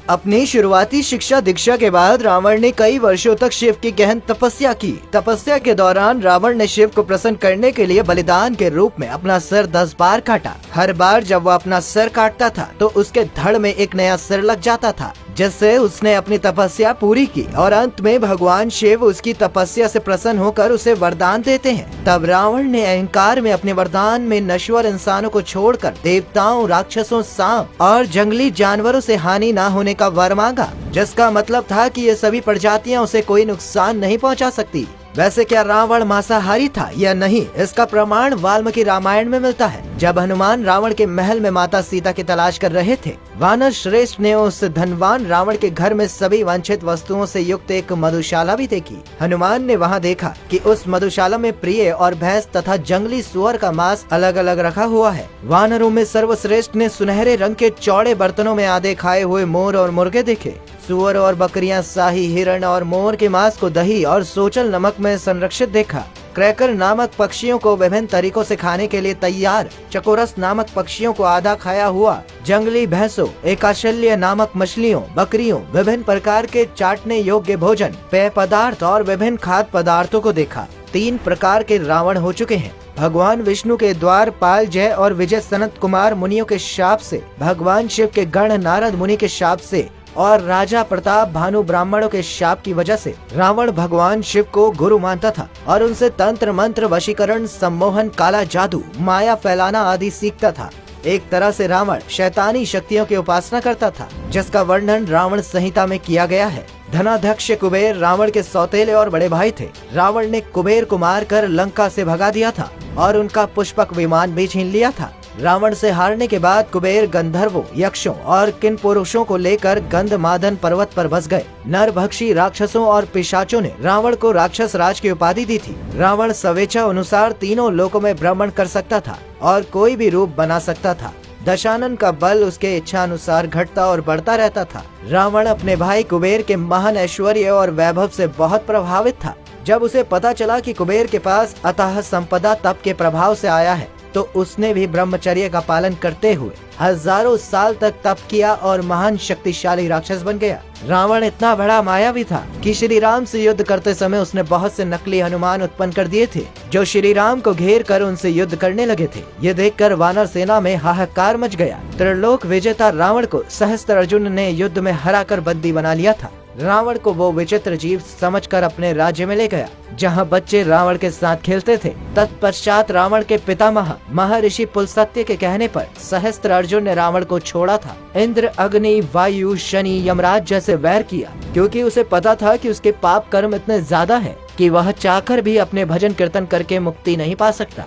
अपनी शुरुआती शिक्षा दीक्षा के बाद रावण ने कई वर्षों तक शिव की गहन तपस्या की। तपस्या के दौरान रावण ने शिव को प्रसन्न करने के लिए बलिदान के रूप में अपना सिर 10 बार काटा। हर बार जब वो अपना सिर काटता था तो उसके धड़ में एक नया सिर लग जाता था, जिससे उसने अपनी तपस्या पूरी की और अंत में भगवान शिव उसकी तपस्या से प्रसन्न होकर उसे वरदान देते हैं। तब रावण ने अहंकार में अपने वरदान में नश्वर इंसानों को छोड़कर देवताओं, राक्षसों, सांप और जंगली जानवरों से हानि न होने का वर मांगा, जिसका मतलब था कि ये सभी प्रजातियां उसे कोई नुकसान नहीं पहुंचा सकती। वैसे क्या रावण मांसाहारी था या नहीं, इसका प्रमाण वाल्मीकि रामायण में मिलता है। जब हनुमान रावण के महल में माता सीता की तलाश कर रहे थे, वानर श्रेष्ठ ने उस धनवान रावण के घर में सभी वांछित वस्तुओं से युक्त एक मधुशाला भी देखी। हनुमान ने वहां देखा कि उस मधुशाला में प्रिय और भैंस तथा जंगली सुअर का मांस अलग अलग रखा हुआ है। वानरों में सर्वश्रेष्ठ ने सुनहरे रंग के चौड़े बर्तनों में आधे खाए हुए मोर और मुर्गे देखे। सुअर और बकरियां शाही हिरण और मोर के मांस को दही और सोचल नमक में संरक्षित देखा। क्रैकर नामक पक्षियों को विभिन्न तरीकों से खाने के लिए तैयार, चकोरस नामक पक्षियों को आधा खाया हुआ, जंगली भैंसों, एकाशल्य नामक मछलियों, बकरियों, विभिन्न प्रकार के चाटने योग्य भोजन, पेय पदार्थ और विभिन्न खाद्य पदार्थों को देखा। 3 प्रकार के रावण हो चुके हैं। भगवान विष्णु के द्वारपाल जय और विजय सनत कुमार मुनियों के शाप से, भगवान शिव के गण नारद मुनि के शाप से और राजा प्रताप भानु ब्राह्मणों के शाप की वजह से रावण भगवान शिव को गुरु मानता था और उनसे तंत्र मंत्र, वशीकरण, सम्मोहन, काला जादू, माया फैलाना आदि सीखता था। एक तरह से रावण शैतानी शक्तियों की उपासना करता था, जिसका वर्णन रावण संहिता में किया गया है। धनाध्यक्ष कुबेर रावण के सौतेले और बड़े भाई थे। रावण ने कुबेर को मारकर लंका से भगा दिया था और उनका पुष्पक विमान भी छीन लिया था। रावण से हारने के बाद कुबेर गंधर्वों, यक्षों और किन पुरुषों को लेकर गंधमादन पर्वत पर बस गए। नरभक्षी राक्षसों और पिशाचों ने रावण को राक्षस राज की उपाधि दी थी। रावण स्वेच्छा अनुसार तीनों लोकों में भ्रमण कर सकता था और कोई भी रूप बना सकता था। दशानन का बल उसके इच्छा अनुसार घटता और बढ़ता रहता था। रावण अपने भाई कुबेर के महान ऐश्वर्य और वैभव से बहुत प्रभावित था। जब उसे पता चला कि कुबेर के पास अतः संपदा तप के प्रभाव से आया है, तो उसने भी ब्रह्मचर्य का पालन करते हुए हजारों साल तक तप किया और महान शक्तिशाली राक्षस बन गया। रावण इतना बड़ा मायावी था कि श्री राम से युद्ध करते समय उसने बहुत से नकली हनुमान उत्पन्न कर दिए थे, जो श्री राम को घेर कर उनसे युद्ध करने लगे थे। ये देखकर वानर सेना में हाहाकार मच गया। त्रिलोक विजेता रावण को सहस्त्र अर्जुन ने युद्ध में हराकर बंदी बना लिया था। रावण को वो विचित्र जीव समझकर अपने राज्य में ले गया, जहाँ बच्चे रावण के साथ खेलते थे। तत्पश्चात रावण के पितामह महर्षि पुलस्त्य के कहने पर सहस्त्र अर्जुन ने रावण को छोड़ा था। इंद्र, अग्नि, वायु, शनि, यमराज जैसे वैर किया, क्योंकि उसे पता था कि उसके पाप कर्म इतने ज्यादा है कि वह चाहकर भी अपने भजन कीर्तन करके मुक्ति नहीं पा सकता।